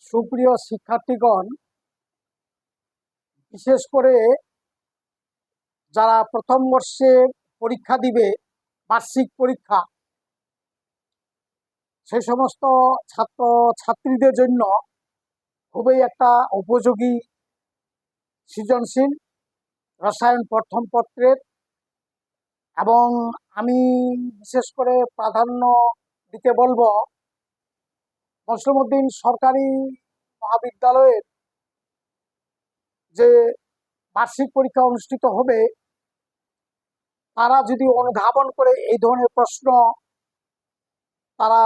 সুপ্রিয় শিক্ষার্থীগণ, বিশেষ করে যারা প্রথম বর্ষে পরীক্ষা দিবে, বার্ষিক পরীক্ষা, সেই সমস্ত ছাত্র ছাত্রীদের জন্য খুবই একটা উপযোগী সৃজনশীল রসায়ন প্রথম পত্রের। এবং আমি বিশেষ করে প্রাধান্য দিতে বলবো মসলিমউদ্দিন সরকারি মহাবিদ্যালয়ের যে বার্ষিক পরীক্ষা অনুষ্ঠিত হবে, তারা যদি অনুধাবন করে এই ধরনের প্রশ্ন তারা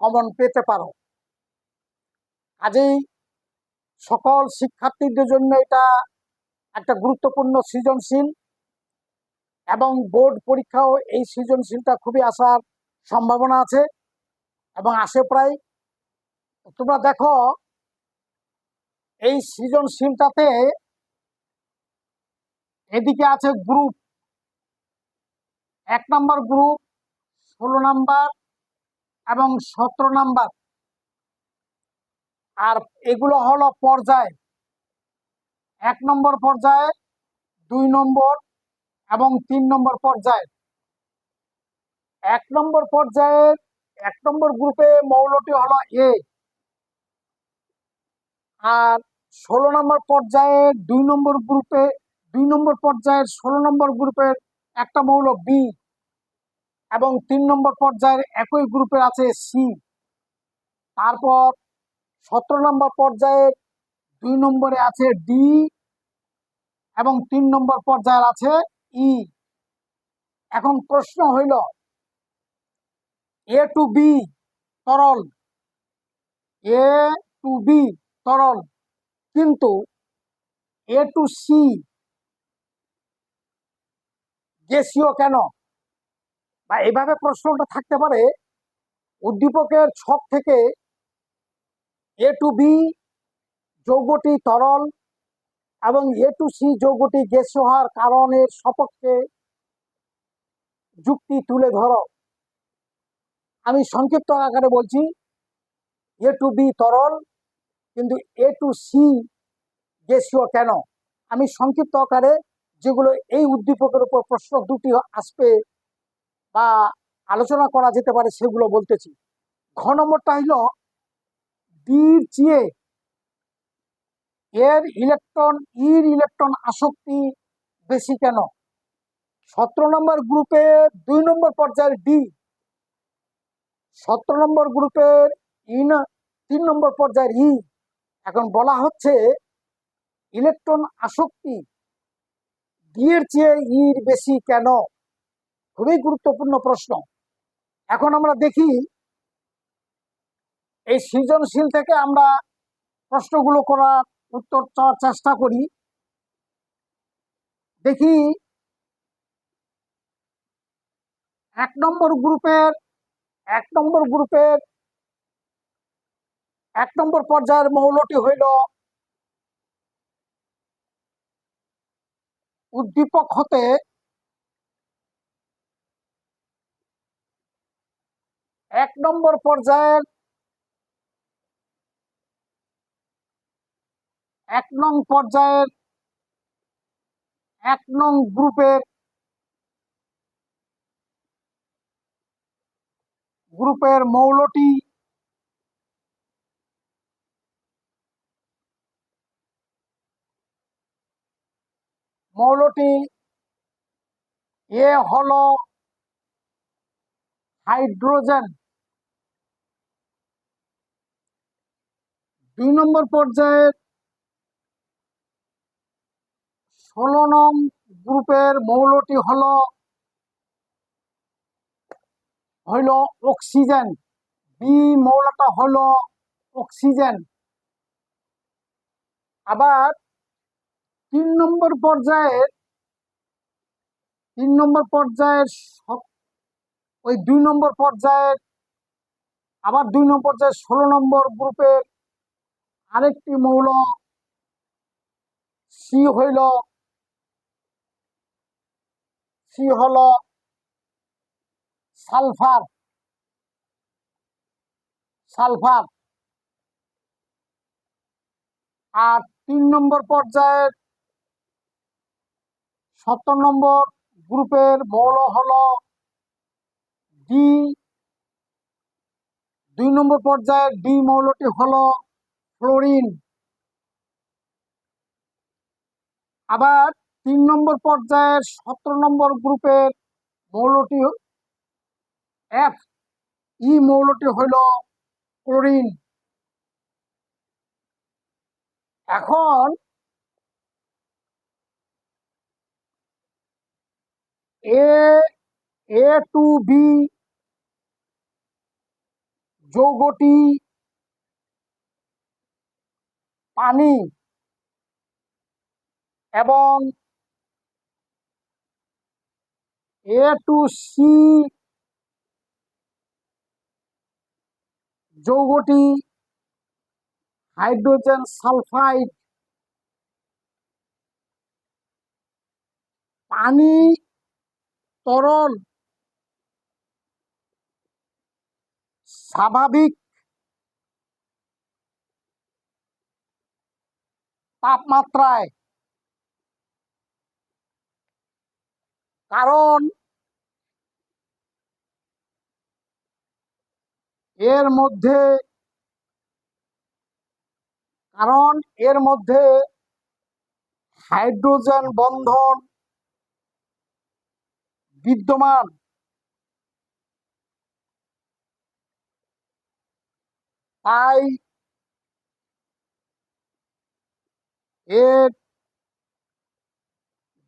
কমন পেতে পারো। কাজেই সকল শিক্ষার্থীদের জন্য এটা একটা গুরুত্বপূর্ণ সৃজনশীল, এবং বোর্ড পরীক্ষাও এই সৃজনশীলটা খুবই আসার সম্ভাবনা আছে এবং আসে প্রায়। তোমরা দেখো, এই সৃজনশীলটাতে এদিকে আছে গ্রুপ, 1 নম্বর গ্রুপ, 16 নাম্বার এবং 17 নাম্বার। আর এগুলো হলো পর্যায়, 1 নম্বর পর্যায়ে, 2 নম্বর এবং 3 নম্বর পর্যায়ে। 1 নম্বর পর্যায়ের 1 নম্বর গ্রুপে মৌলটি হলো এ, আর 16 নম্বর পর্যায়ে 2 নম্বর গ্রুপে 2 নম্বর পর্যায়ের 16 নম্বর গ্রুপের একটা মৌল বি, এবং 3 নম্বর পর্যায়ের একই গ্রুপের আছে সি। তারপর 17 নম্বর পর্যায়ের 2 নম্বরে আছে ডি, এবং 3 নম্বর পর্যায়ের আছে ই। এখন প্রশ্ন হইল, এ টু বি তরল, এ টু বি তরল, কিন্তু এ টু সি গ্যাসীয় কেন? বা এভাবে প্রশ্নটা থাকতে পারে, উদ্দীপকের ছক থেকে এ টু বি যৌগটি তরল এবং এ টু সি যৌগটি গ্যাসীয় হওয়ার কারণের সপক্ষে যুক্তি তুলে ধরো। আমি সংক্ষিপ্ত আকারে বলছি, এ টু বি তরল কিন্তু এ টু সি গ্যাসীয় কেন। আমি সংক্ষিপ্ত আকারে যেগুলো এই উদ্দীপকের উপর প্রশ্ন দুটি আসবে বা আলোচনা করা যেতে পারে সেগুলো বলতেছি। ঘ নম্বরটা হইল, ডির চেয়ে এর ইলেকট্রন ইর ইলেকট্রন আসক্তি বেশি কেন? 17 নম্বর গ্রুপে 2 নম্বর পর্যায়ের ডি, 17 নম্বর গ্রুপের 3 নম্বর পর্যায়ের ই। এখন বলা হচ্ছে ইলেকট্রন আসক্তি ডি এর চেয়ে ইর বেশি কেন? খুবই গুরুত্বপূর্ণ প্রশ্ন। এখন আমরা দেখি, এই সৃজনশীল থেকে আমরা প্রশ্নগুলো করার উত্তর চাওয়ার চেষ্টা করি। দেখি, 1 নম্বর গ্রুপের 1 নম্বর গ্রুপের 1 নম্বর পর্যায়ের মৌলটি হইল উদ্দীপক হতে 1 নম্বর পর্যায়ের 1 নং পর্যায়ের 1 নং গ্রুপের মৌলটি এ হলো হাইড্রোজেন। 2 নম্বর পর্যায়ের 16 নং গ্রুপের মৌলটি হইল অক্সিজেন। বি মৌলটা হলো অক্সিজেন। আবার 3 নম্বর পর্যায়ের ওই 2 নম্বর পর্যায়ের আবার 2 নম্বর পর্যায়ের 16 নম্বর গ্রুপের আরেকটি মৌল সি হলো সালফার। আর 3 নম্বর পর্যায়ের 17 নম্বর গ্রুপের মৌল হলো ডি। 2 নম্বর পর্যায়ের ডি মৌলটি হলো ফ্লোরিন। আবার 3 নম্বর পর্যায়ের 17 নম্বর গ্রুপের মৌলটি এফ ই মৌলটি হইল ক্লোরিন। এখন এ টু বি যৌগটি পানি এবং এ টু সি যৌগটি হাইড্রোজেন সালফাইড। পানি তরল স্বাভাবিক তাপমাত্রায়, কারণ এর মধ্যে হাইড্রোজেন বন্ধন বিদ্যমান। তাই এর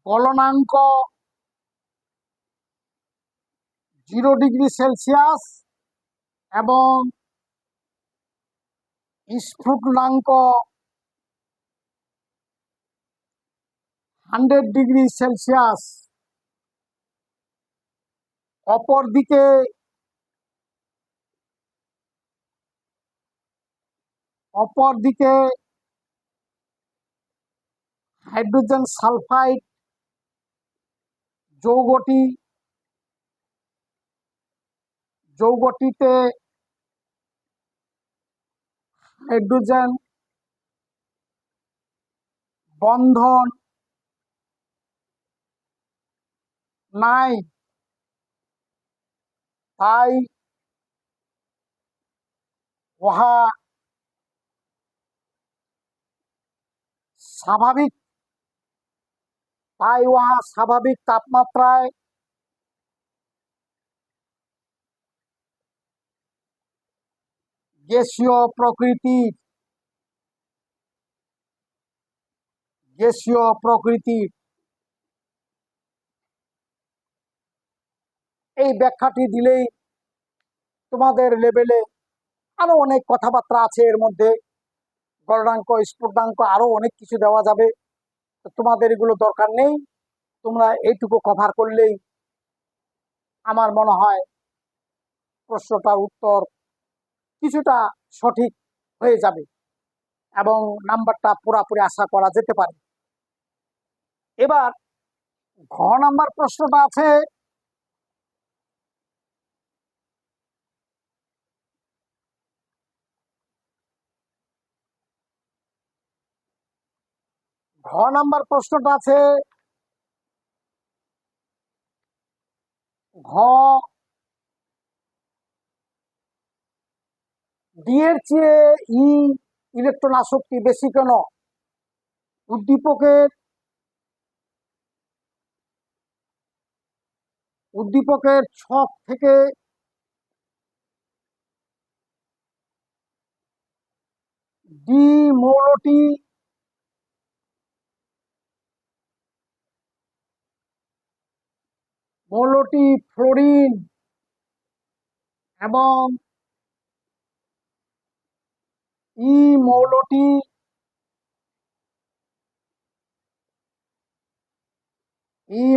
গলনাঙ্ক 0°C এবং স্ফুটনাঙ্ক 100°C। অপরদিকে হাইড্রোজেন সালফাইড যৌগটিতে হাইড্রোজেন বন্ধন নাই। তাই উহা স্বাভাবিক তাপমাত্রায় গ্যাসীয় প্রকৃতির। এই ব্যাখ্যাটি দিলেই তোমাদের লেভেলে আরো অনেক কথাবার্তা আছে, এর মধ্যে গলনাঙ্ক, স্ফুটনাঙ্ক, আরো অনেক কিছু দেওয়া যাবে। তোমাদের এগুলো দরকার নেই, তোমরা এইটুকু কভার করলেই আমার মনে হয় প্রশ্নটার উত্তর কিছুটা সঠিক হয়ে যাবে এবং নাম্বারটা পুরাপুরি আশা করা যেতে পারে। এবার ঘ নাম্বার প্রশ্নটা আছে, ঘ ডি এর চেয়ে ই ইলেকট্রন আসক্তি বেশি কেন? উদ্দীপকের ছক থেকে ডি মৌলটি ফ্লোরিন এবং ই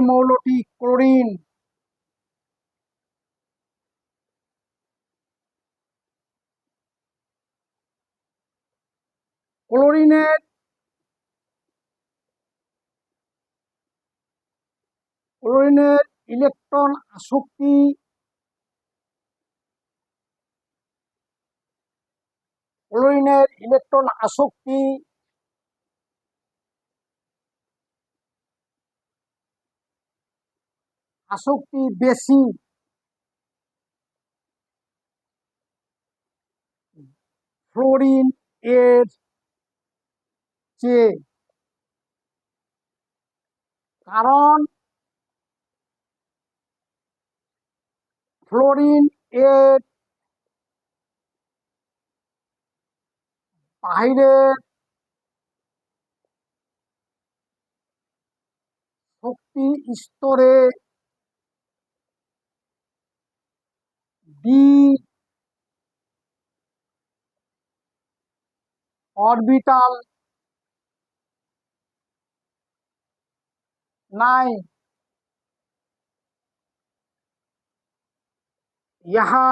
মৌলটি ক্লোরিন। ক্লোরিনের ইলেকট্রন আসক্তি আসক্তি বেশি ফ্লোরিন এর চেয়ে। কারণ ফ্লোরিন এর বাইরের শক্তি স্তরে ডি অরবিটাল নাই। ইহা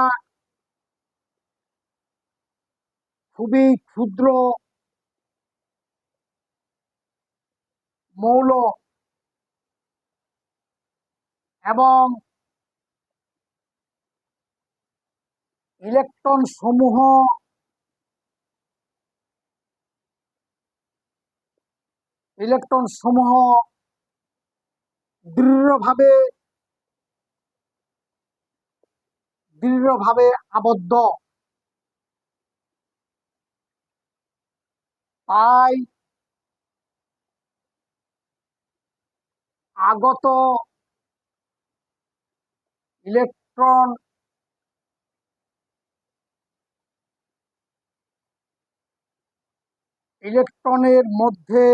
খুবই ক্ষুদ্র মৌল এবং ইলেকট্রন সমূহ দৃঢ়ভাবে দৃঢ়ভাবে আবদ্ধ। তাই আগত ইলেকট্রন ইলেকট্রনের মধ্যে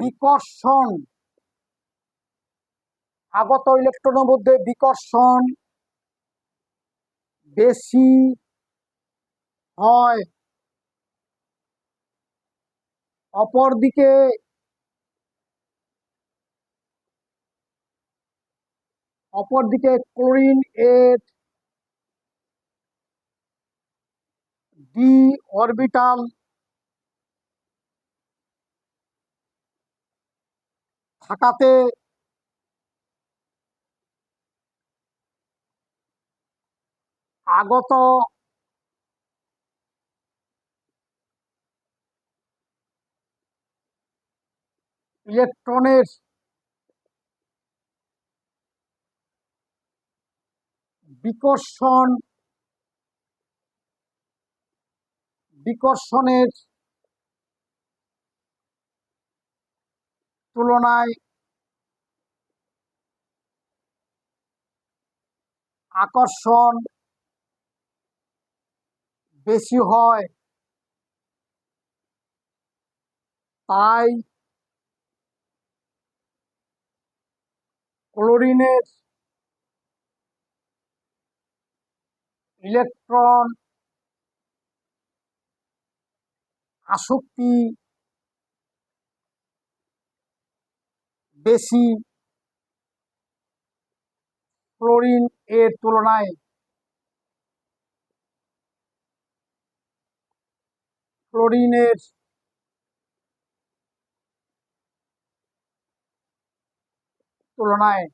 বিকর্ষণ আগত ইলেকট্রনের মধ্যে বিকর্ষণ বেশি হয়। অপরদিকে ক্লোরিন এর ডি অরবিটাল থাকাতে আগত ইলেকট্রনের বিকর্ষণের তুলনায় আকর্ষণ বেশি হয়। তাই ক্লোরিনের ইলেকট্রন আসক্তি বেশি ফ্লোরিন এর তুলনায়। ক্লোরিনের তুলনায়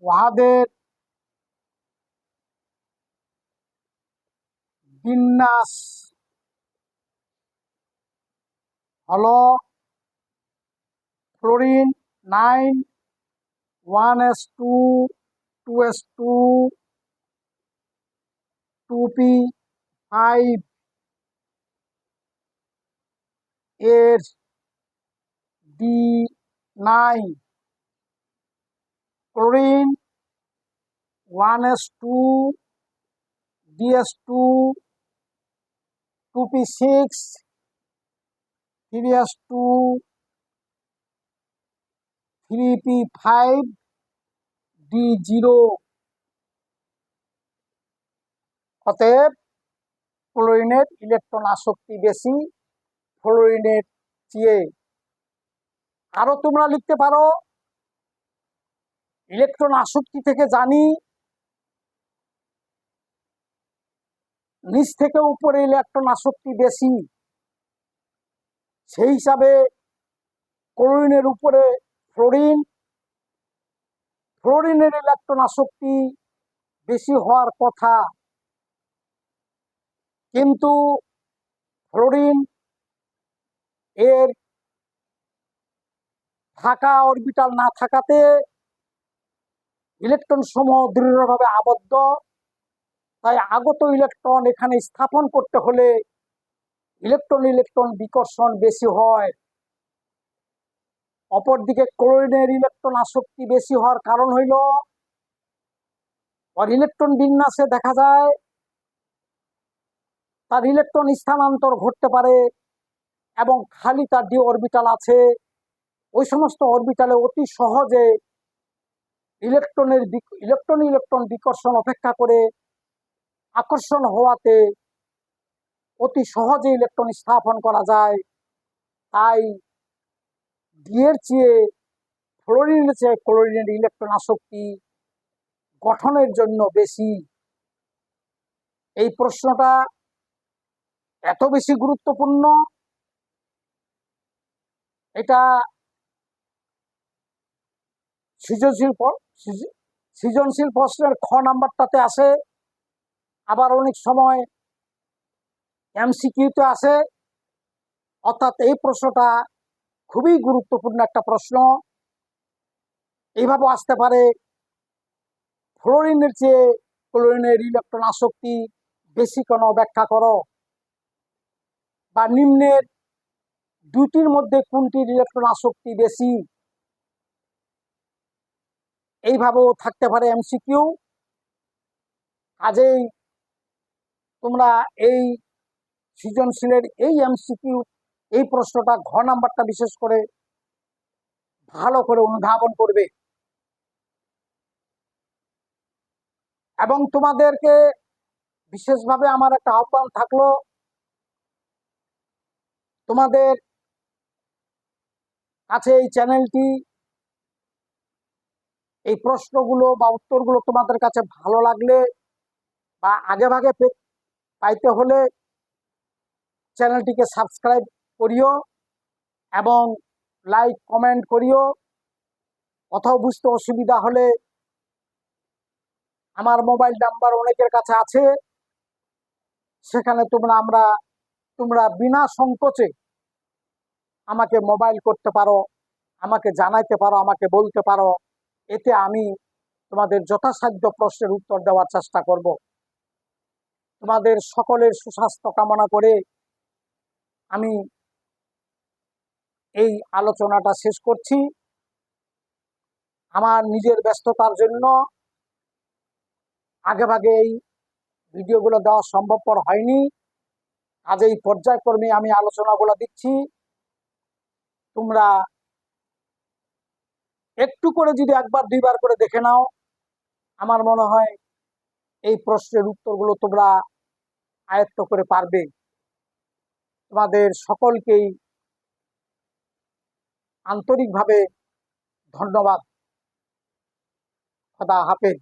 উহাদের বিন্যাস হলো ফ্লোরিন 9 1s2 2s2 2p5 এর D9, chlorine 1s2 DS2 2p6 3s2 3p5 D0। অতএব ক্লোরিনের ইলেকট্রন আসক্তি বেশি ফ্লোরিনের চেয়ে। আরো তোমরা লিখতে পারো, ইলেকট্রন আসক্তি থেকে জানি নিচ থেকে উপরে ইলেকট্রন আসক্তি বেশি, সেই হিসাবে ক্লোরিনের উপরে ফ্লোরিনের ইলেকট্রন আসক্তি বেশি হওয়ার কথা, কিন্তু ফ্লোরিন এর থাকা অরবিটাল না থাকাতে ইলেকট্রন সমূহ দৃঢ়ভাবে আবদ্ধ, তাই আগত ইলেকট্রন এখানে স্থাপন করতে হলে ইলেকট্রন ইলেকট্রন বিকর্ষণ বেশি হয়। অপরদিকে ক্লোরিনের ইলেকট্রন আসক্তি বেশি হওয়ার কারণ হইল আর ইলেকট্রন বিন্যাসে দেখা যায় তার ইলেকট্রন স্থানান্তর ঘটতে পারে এবং খালি তার ডি অরবিটাল আছে, ওই সমস্ত অরবিটালে অতি সহজে ইলেকট্রন ইলেকট্রন বিকর্ষণ অপেক্ষা করে আকর্ষণ হওয়াতে অতি সহজে ইলেকট্রন স্থাপন করা যায়। তাই ডি এর চেয়ে ফ্লোরিনের চেয়ে ক্লোরিনের ইলেকট্রন আসক্তি গঠনের জন্য বেশি। এই প্রশ্নটা এত বেশি গুরুত্বপূর্ণ, এটা সৃজনশীল প্রশ্নের খ নাম্বারটাতে আসে, আবার অনেক সময় এমসিকিউতে আসে। অর্থাৎ এই প্রশ্নটা খুবই গুরুত্বপূর্ণ একটা প্রশ্ন। এইভাবে আসতে পারে ফ্লোরিনের চেয়ে ক্লোরিনের ইলেকট্রন আসক্তি বেশি কেন ব্যাখ্যা করো, বা নিম্নের দুটির মধ্যে কোনটির ইলেকট্রন আসক্তি বেশি। এইভাবেও থাকতে পারে এমসিকিউ। কাজেই তোমরা এই সৃজনশীলের এই এমসিকিউ এই প্রশ্নটা ঘ নাম্বারটা বিশেষ করে ভালো করে অনুধাবন করবে। এবং তোমাদেরকে বিশেষভাবে আমার একটা আহ্বান থাকলো, তোমাদের কাছে এই চ্যানেলটি, এই প্রশ্নগুলো বা উত্তরগুলো তোমাদের কাছে ভালো লাগলে বা আগে ভাগে পাইতে হলে চ্যানেলটিকে সাবস্ক্রাইব করিও এবং লাইক কমেন্ট করিও। কোথাও বুঝতে অসুবিধা হলে আমার মোবাইল নাম্বার অনেকের কাছে আছে, সেখানে তোমরা বিনা সংকোচে আমাকে মোবাইল করতে পারো, আমাকে জানাইতে পারো, আমাকে বলতে পারো। এতে আমি তোমাদের যথাসাধ্য প্রশ্নের উত্তর দেওয়ার চেষ্টা করব। তোমাদের সকলের সুস্বাস্থ্য কামনা করে আমি এই আলোচনাটা শেষ করছি। আমার নিজের ব্যস্ততার জন্য আগেভাগে এই ভিডিওগুলো দেওয়া সম্ভবপর হয়নি, কাজেই পর্যায়ক্রমে আমি আলোচনাগুলো দিচ্ছি। তোমরা একটু করে যদি একবার দুইবার করে দেখে নাও, আমার মনে হয় এই প্রশ্নের উত্তরগুলো তোমরা আয়ত্ত করে পারবে। তোমাদের সকলকেই আন্তরিকভাবে ধন্যবাদ। খোদা হাফেজ।